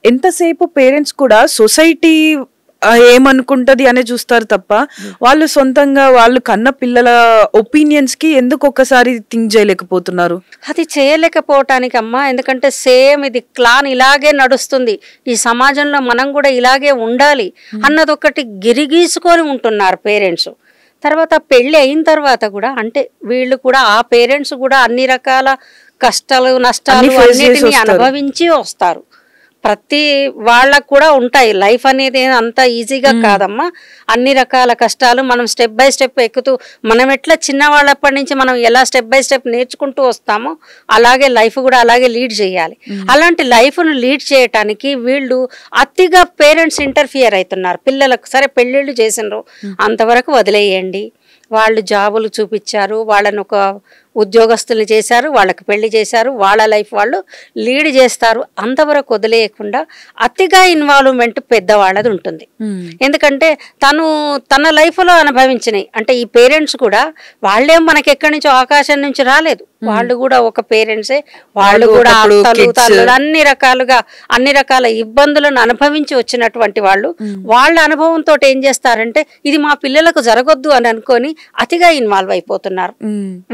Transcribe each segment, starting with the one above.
ఎంతసేపు పేరెంట్స్ కూడా సొసైటీ ఏమనుకుంటది అనే చూస్తారు తప్ప వాళ్ళు సొంతంగా వాళ్ళు కన్న పిల్లల ఒపీనియన్స్ కి ఎందుకు ఒక్కసారి థింక్ చేయలేకపోతున్నారు? అది చేయలేకపోవటానికి అమ్మా, ఎందుకంటే సేమ్ ఇది క్లాన్ ఇలాగే నడుస్తుంది, ఈ సమాజంలో మనం కూడా ఇలాగే ఉండాలి అన్నది ఒకటి గిరిగీసుకొని ఉంటున్నారు పేరెంట్స్. తర్వాత పెళ్ళి అయిన తర్వాత కూడా అంటే వీళ్ళు కూడా ఆ పేరెంట్స్ కూడా అన్ని రకాల కష్టాలు నష్టాలు అన్నిటినీ అనుభవించి వస్తారు. ప్రతి వాళ్ళకు కూడా ఉంటాయి. లైఫ్ అనేది అంత ఈజీగా కాదమ్మా, అన్ని రకాల కష్టాలు మనం స్టెప్ బై స్టెప్ ఎక్కుతూ, మనం ఎట్లా చిన్నవాళ్ళప్పటి నుంచి మనం ఎలా స్టెప్ బై స్టెప్ నేర్చుకుంటూ వస్తామో అలాగే లైఫ్ కూడా అలాగే లీడ్ చేయాలి. అలాంటి లైఫ్ను లీడ్ చేయటానికి వీళ్ళు అతిగా పేరెంట్స్ ఇంటర్ఫియర్ అవుతున్నారు. పిల్లలకు సరే పెళ్ళిళ్ళు చేసినారు, అంతవరకు వదిలేయండి, వాళ్ళు జాబులు చూపించారు, వాళ్ళని ఒక ఉద్యోగస్తులు చేశారు, వాళ్ళకి పెళ్లి చేశారు, వాళ్ళ లైఫ్ వాళ్ళు లీడ్ చేస్తారు, అంతవరకు వదిలేయకుండా అతిగా ఇన్వాల్వ్మెంట్ పెద్దవాళ్ళది ఉంటుంది. ఎందుకంటే తన లైఫ్లో అనుభవించినాయి. అంటే ఈ పేరెంట్స్ కూడా వాళ్ళేం మనకి ఎక్కడి నుంచో ఆకాశం నుంచి రాలేదు, వాళ్ళు కూడా ఒక పేరెంట్సే, వాళ్ళు కూడా అత్తలు తల్లులు అన్ని రకాల ఇబ్బందులను అనుభవించి వచ్చినటువంటి వాళ్ళు. వాళ్ళ అనుభవంతో ఏం చేస్తారంటే ఇది మా పిల్లలకు జరగొద్దు అని అనుకొని అతిగా ఇన్వాల్వ్ అయిపోతున్నారు.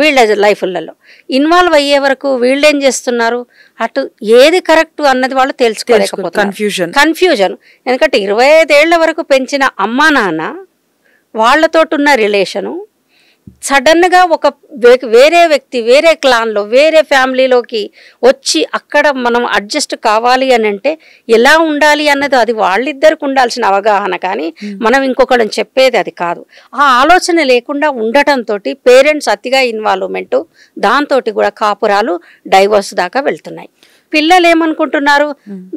వీళ్ళ లైఫ్లలో ఇన్వాల్వ్ అయ్యే వరకు వీళ్ళు ఏం చేస్తున్నారు, అటు ఏది కరెక్ట్ అన్నది వాళ్ళు తెలుసుకోలేకపోతున్నారు. కన్ఫ్యూజన్. ఎందుకంటే 25 ఏళ్ల వరకు పెంచిన అమ్మా నాన్న వాళ్ళతోటి ఉన్న రిలేషను సడన్గా ఒక వేరే వ్యక్తి వేరే క్లాన్లో వేరే ఫ్యామిలీలోకి వచ్చి అక్కడ మనం అడ్జస్ట్ కావాలి అని అంటే ఎలా ఉండాలి అన్నది అది వాళ్ళిద్దరికి ఉండాల్సిన అవగాహన, కానీ మనం ఇంకొకళ్ళని చెప్పేది అది కాదు. ఆ ఆలోచన లేకుండా ఉండటంతో పేరెంట్స్ అతిగా ఇన్వాల్వ్మెంటు, దాంతో కూడా కాపురాలు డైవర్స్ దాకా వెళ్తున్నాయి. పిల్లలు ఏమనుకుంటున్నారు,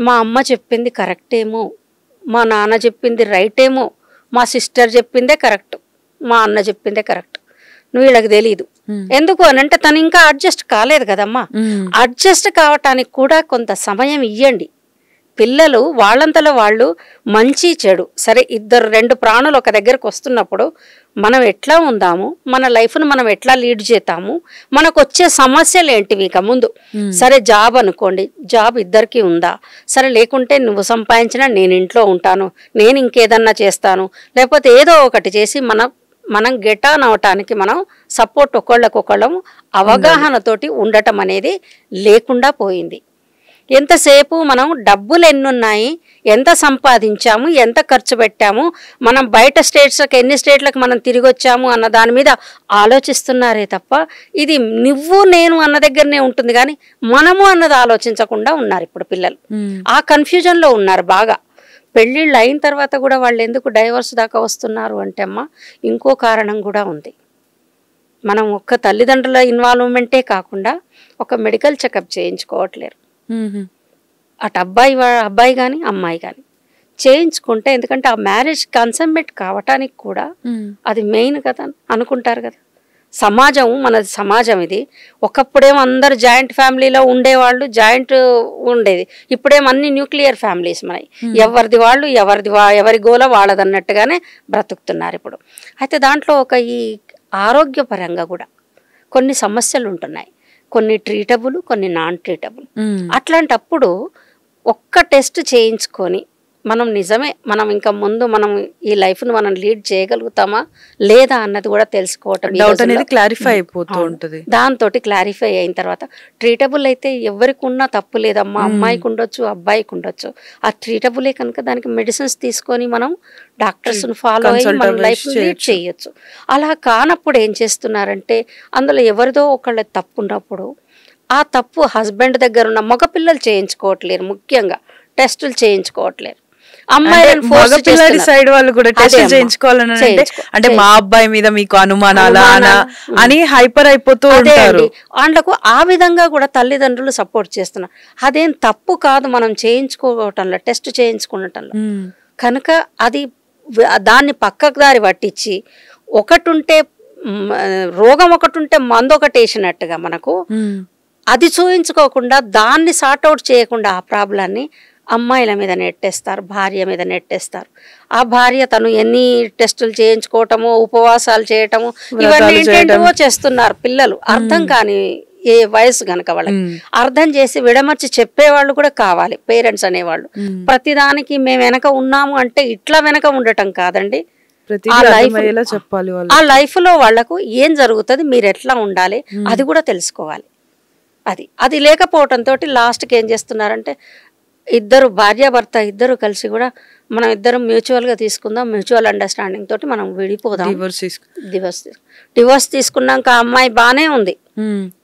మా అమ్మ చెప్పింది కరెక్టేమో, మా నాన్న చెప్పింది రైట్ ఏమో, మా సిస్టర్ చెప్పిందే కరెక్ట్, మా అన్న చెప్పిందే కరెక్ట్, వీళ్ళకి తెలీదు. ఎందుకు అని అంటే తను ఇంకా అడ్జస్ట్ కాలేదు కదమ్మా. అడ్జస్ట్ కావటానికి కూడా కొంత సమయం ఇవ్వండి. పిల్లలు వాళ్ళంతలో వాళ్ళు మంచి చెడు సరే, 2 ప్రాణులు ఒక దగ్గరకు వస్తున్నప్పుడు మనం ఎట్లా ఉందాము, మన లైఫ్ను మనం ఎట్లా లీడ్ చేద్దాము, మనకు వచ్చే సమస్యలు ఏంటివి ఇక ముందు. సరే జాబ్ అనుకోండి, జాబ్ ఇద్దరికి ఉందా, సరే లేకుంటే నువ్వు సంపాదించినా నేను ఇంట్లో ఉంటాను, నేను ఇంకేదన్నా చేస్తాను, లేకపోతే ఏదో ఒకటి చేసి మనం గెట్ ఆన్ అవటానికి మనం సపోర్ట్ ఒకళ్ళకొకళ్ళం అవగాహనతోటి ఉండటం అనేది లేకుండా పోయింది. ఎంతసేపు మనం డబ్బులు ఎన్నున్నాయి, ఎంత సంపాదించాము, ఎంత ఖర్చు పెట్టాము, మనం బయట స్టేట్స్కి ఎన్ని స్టేట్లకు మనం తిరిగి వచ్చాము అన్న దాని మీద ఆలోచిస్తున్నారే తప్ప ఇది నువ్వు నేను అన్న దగ్గరనే ఉంటుంది, కానీ మనము అన్నది ఆలోచించకుండా ఉన్నారు ఇప్పుడు పిల్లలు. ఆ కన్ఫ్యూజన్లో ఉన్నారు బాగా. పెళ్ళిళ్ళు అయిన తర్వాత కూడా వాళ్ళు ఎందుకు డైవర్స్ దాకా వస్తున్నారు అంటే అమ్మ ఇంకో కారణం కూడా ఉంది. మనం ఒక్క తల్లిదండ్రుల ఇన్వాల్వ్మెంటే కాకుండా ఒక మెడికల్ చెకప్ చేయించుకోవట్లేరు. అటు అబ్బాయి కానీ అమ్మాయి కానీ చేయించుకుంటే, ఎందుకంటే ఆ మ్యారేజ్ కన్సమ్మెంట్ కావటానికి కూడా అది మెయిన్ కదా అనుకుంటారు కదా. మనది సమాజం ఇది. ఒకప్పుడేమో అందరు జాయింట్ ఫ్యామిలీలో ఉండేవాళ్ళు, జాయింట్ ఉండేది. ఇప్పుడేమో అన్ని న్యూక్లియర్ ఫ్యామిలీస్ మనవి, ఎవరిది వాళ్ళు ఎవరి గోల వాళ్ళదన్నట్టుగానే బ్రతుకుతున్నారు ఇప్పుడు. అయితే దాంట్లో ఈ ఆరోగ్యపరంగా కూడా కొన్ని సమస్యలు ఉంటున్నాయి, కొన్ని ట్రీటబుల్, కొన్ని నాన్ ట్రీటబుల్. అట్లాంటప్పుడు ఒక్క టెస్ట్ చేయించుకొని మనం ఇంకా ముందు మనం ఈ లైఫ్ను మనం లీడ్ చేయగలుగుతామా లేదా అన్నది కూడా తెలుసుకోవటం, క్లారిఫై అయిపోతూ ఉంటుంది. దాంతో క్లారిఫై అయిన తర్వాత ట్రీటబుల్ అయితే ఎవరికి ఉన్నా తప్పు లేదమ్మా, అమ్మాయికి ఉండొచ్చు అబ్బాయికి ఉండొచ్చు. ఆ ట్రీటబులే కనుక దానికి మెడిసిన్స్ తీసుకొని మనం డాక్టర్స్ని ఫాలో అయ్యి మనం లైఫ్ లీడ్ చేయొచ్చు. అలా కానప్పుడు ఏం చేస్తున్నారంటే అందులో ఎవరిదో ఒకళ్ళ తప్పు ఉన్నప్పుడు ఆ తప్పు హస్బెండ్ దగ్గర ఉన్న మగపిల్లలు చేయించుకోవట్లేరు, ముఖ్యంగా టెస్టులు చేయించుకోవట్లేరు. సైడ్ వాళ్ళు కూడా టెస్ట్ చేయించుకోవాలని అంటే మా అబ్బాయి మీద మీకు అనుమానాలా అని హైపర్ అయిపోతూ ఉంటారు. వాళ్ళకు ఆ విధంగా కూడా తల్లిదండ్రులు సపోర్ట్ చేస్తున్నారు. అదేం తప్పు కాదు మనం చేయించుకోవటంలో, టెస్ట్ చేయించుకోవటంలో. కనుక అది దాన్ని పక్కకు దారి పట్టించి రోగం ఒకటి ఉంటే మందు ఒకటి వేసినట్టుగా మనకు అది చూయించుకోకుండా దాన్ని సార్ట్అవుట్ చేయకుండా ఆ ప్రాబ్లాన్ని అమ్మాయిల మీద నెట్టేస్తారు, భార్య మీద నెట్టేస్తారు. ఆ భార్య తను ఎన్ని టెస్టులు చేయించుకోవటమో, ఉపవాసాలు చేయటము, ఇవన్నీ ఏంటేంటో చేస్తున్నారు పిల్లలు. అర్థం కాని ఏ వయసు గనక వాళ్ళకి అర్థం చేసి విడమర్చి చెప్పేవాళ్ళు కూడా కావాలి పేరెంట్స్ అనేవాళ్ళు. ప్రతిదానికి మేము వెనక ఉన్నాము అంటే ఇట్లా వెనక ఉండటం కాదండి, ఆ లైఫ్ లో వాళ్లకు ఏం జరుగుతుంది, మీరు ఎట్లా ఉండాలి అది కూడా తెలుసుకోవాలి. అది లేకపోవటంతో లాస్ట్కి ఏం చేస్తున్నారంటే ఇద్దరు భార్యాభర్త ఇద్దరు కలిసి కూడా మనం ఇద్దరం మ్యూచువల్ గా తీసుకుందాం, మ్యూచువల్ అండర్స్టాండింగ్ తోటి మనం విడిపోదాం, డివోర్స్ తీసుకున్నాక అమ్మాయి బానే ఉంది,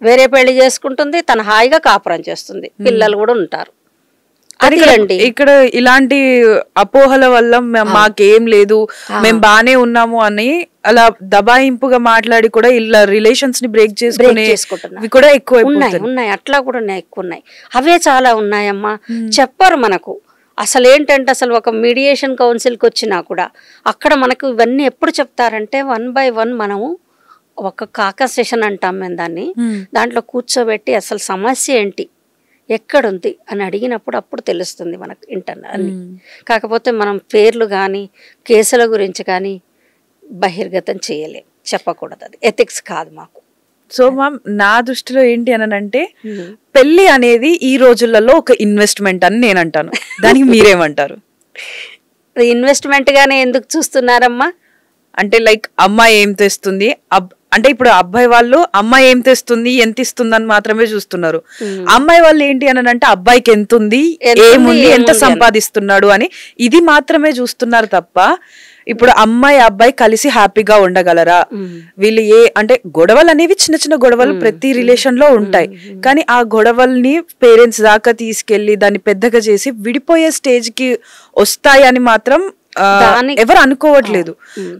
వేరే పెళ్లి చేసుకుంటుంది, తన హాయిగా కాపురం చేస్తుంది, పిల్లలు కూడా ఉంటారు. అది అండి ఇక్కడ ఇలాంటి అపోహల వల్ల మాకేం లేదు మేము బానే ఉన్నాము అని అలా దబాయింపుగా మాట్లాడి కూడా ఇలా రిలేషన్స్ ని బ్రేక్ చేసుకుంటున్నారు కూడా ఎక్కువ ఉన్నాయి. అట్లా కూడా ఎక్కువ ఉన్నాయి. అవే చాలా ఉన్నాయమ్మా. చెప్పరు మనకు అసలు ఏంటంటే అసలు ఒక మీడియేషన్ కౌన్సిల్కి వచ్చినా కూడా అక్కడ మనకు ఇవన్నీ ఎప్పుడు చెప్తారంటే 1 by 1 మనము ఒక కాకా సెషన్ అంటాం మేము దాన్ని, దాంట్లో కూర్చోబెట్టి అసలు సమస్య ఏంటి ఎక్కడుంది అని అడిగినప్పుడు అప్పుడు తెలుస్తుంది మనకు ఇంటర్నల్. కాకపోతే మనం పేర్లు కానీ కేసుల గురించి కానీ బహిర్గతం చేయలేం, చెప్పకూడదు, అది ఎథిక్స్ కాదు మాకు. సో మ్యామ్ నా దృష్టిలో ఏంటి అని అంటే పెళ్లి అనేది ఈ రోజులలో ఒక ఇన్వెస్ట్మెంట్ అని నేను అంటాను, దానికి మీరేమంటారు? ఇన్వెస్ట్మెంట్ గానే ఎందుకు చూస్తున్నారమ్మా అంటే లైక్ అమ్మాయి ఏం తెస్తుంది, అంటే ఇప్పుడు అబ్బాయి వాళ్ళు అమ్మాయి ఏం తెస్తుంది ఎంత ఇస్తుంది అని మాత్రమే చూస్తున్నారు. అమ్మాయి వాళ్ళు ఏంటి అని అంటే అబ్బాయికి ఎంత ఉంది, ఏముంది, ఎంత సంపాదిస్తున్నాడు అని ఇది మాత్రమే చూస్తున్నారు తప్ప ఇప్పుడు అమ్మాయి అబ్బాయి కలిసి హ్యాపీగా ఉండగలరా, వీళ్ళు అంటే గొడవలు అనేవి చిన్న చిన్న గొడవలు ప్రతి రిలేషన్ లో ఉంటాయి, కానీ ఆ గొడవల్ని పేరెంట్స్ దాకా తీసుకెళ్లి దాన్ని పెద్దగా చేసి విడిపోయే స్టేజ్ కి వస్తాయి అని మాత్రం ఎవరు అనుకోవట్లేదు.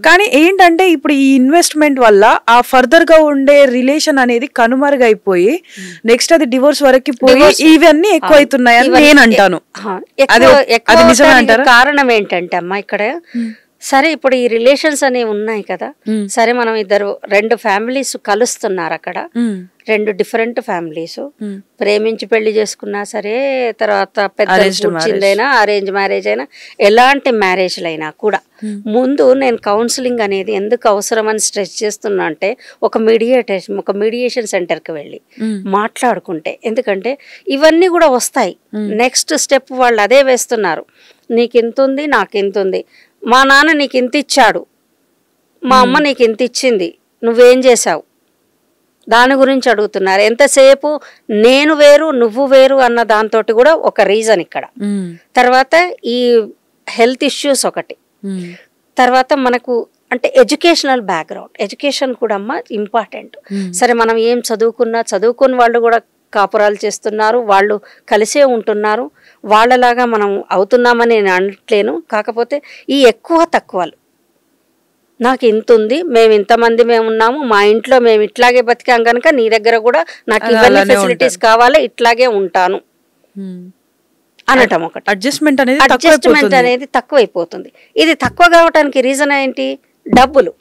కానీ ఏంటంటే ఇప్పుడు ఈ ఇన్వెస్ట్మెంట్ వల్ల ఆ ఫర్దర్ గా ఉండే రిలేషన్ అనేది కనుమరుగైపోయి నెక్స్ట్ అది డివోర్స్ వరకు పోయి ఇవన్నీ ఎక్కువ అవుతున్నాయని నేను అంటాను. అది నిజమే అంటారా? కారణం ఏంటంటే అమ్మా ఇక్కడ సరే ఇప్పుడు ఈ రిలేషన్స్ అనేవి ఉన్నాయి కదా, సరే మనం రెండు ఫ్యామిలీస్ కలుస్తున్నారు అక్కడ, రెండు డిఫరెంట్ ఫ్యామిలీస్ ప్రేమించి పెళ్లి చేసుకున్నా సరే, తర్వాత పెద్ద కూర్చిందైనా అరేంజ్ మ్యారేజ్ అయినా ఎలాంటి మ్యారేజ్లైనా కూడా ముందు నేను కౌన్సిలింగ్ అనేది ఎందుకు అవసరం అని స్ట్రెస్ చేస్తున్నా అంటే ఒక మీడియేషన్ సెంటర్కి వెళ్ళి మాట్లాడుకుంటే, ఎందుకంటే ఇవన్నీ కూడా వస్తాయి. నెక్స్ట్ స్టెప్ వాళ్ళు అదే వేస్తున్నారు, నీకు ఇంత ఉంది నాకు ఇంత ఉంది, మా నాన్న నీకు ఇంత ఇచ్చాడు, మా అమ్మ నీకు ఇంత ఇచ్చింది, నువ్వేం చేసావు, దాని గురించి అడుగుతున్నారు. ఎంతసేపు నేను వేరు నువ్వు వేరు అన్న దాంతో కూడా ఒక రీజన్ ఇక్కడ. తర్వాత ఈ హెల్త్ ఇష్యూస్ ఒకటి, తర్వాత మనకు అంటే ఎడ్యుకేషనల్ బ్యాక్గ్రౌండ్, ఎడ్యుకేషన్ కూడా అమ్మ ఇంపార్టెంట్. సరే మనం ఏం చదువుకున్న వాళ్ళు కూడా కాపురాలు చేస్తున్నారు, వాళ్ళు కలిసే ఉంటున్నారు, వాళ్ళలాగా మనం అవుతున్నామని నేను అనట్లేను. కాకపోతే ఈ ఎక్కువ తక్కువలు, నాకు ఇంత ఉంది, మేము ఇంతమంది మేము ఉన్నాము, మా ఇంట్లో మేము ఇట్లాగే బతికాం కనుక నీ దగ్గర కూడా నాకు ఇవన్నీ ఫెసిలిటీస్ కావాలి, ఇట్లాగే ఉంటాను అనటం ఒకటి. అడ్జస్ట్మెంట్ అనేది తక్కువైపోతుంది. ఇది తక్కువ కావటానికి రీజన్ ఏంటి? డబ్బులు.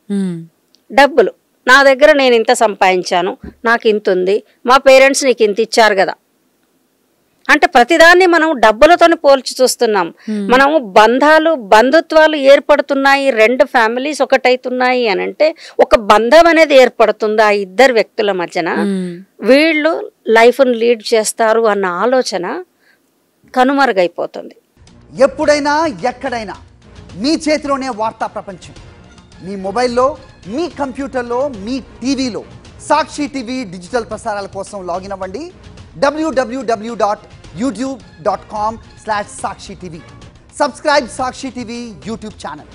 నా దగ్గర నేను ఇంత సంపాదించాను, నాకు ఇంత ఉంది, మా పేరెంట్స్ నీకు ఇంత ఇచ్చారు కదా అంటే ప్రతిదాన్ని మనం డబ్బులతోని పోల్చి చూస్తున్నాం. మనము బంధుత్వాలు ఏర్పడుతున్నాయి, రెండు ఫ్యామిలీస్ ఒకటైతున్నాయి అని అంటే ఒక బంధం అనేది ఏర్పడుతుంది ఆ ఇద్దరు వ్యక్తుల మధ్యన, వీళ్ళు లైఫ్ను లీడ్ చేస్తారు అన్న ఆలోచన కనుమరుగైపోతుంది. ఎప్పుడైనా ఎక్కడైనా మీ చేతిలోనే వార్తా ప్రపంచం, మీ మొబైల్లో, మీ కంప్యూటర్లో, మీ టీవీలో. సాక్షి టీవీ డిజిటల్ ప్రసారాల కోసం లాగిన్ అవ్వండి www.youtube.com/Sakshi TV. Subscribe Sakshi TV YouTube channel.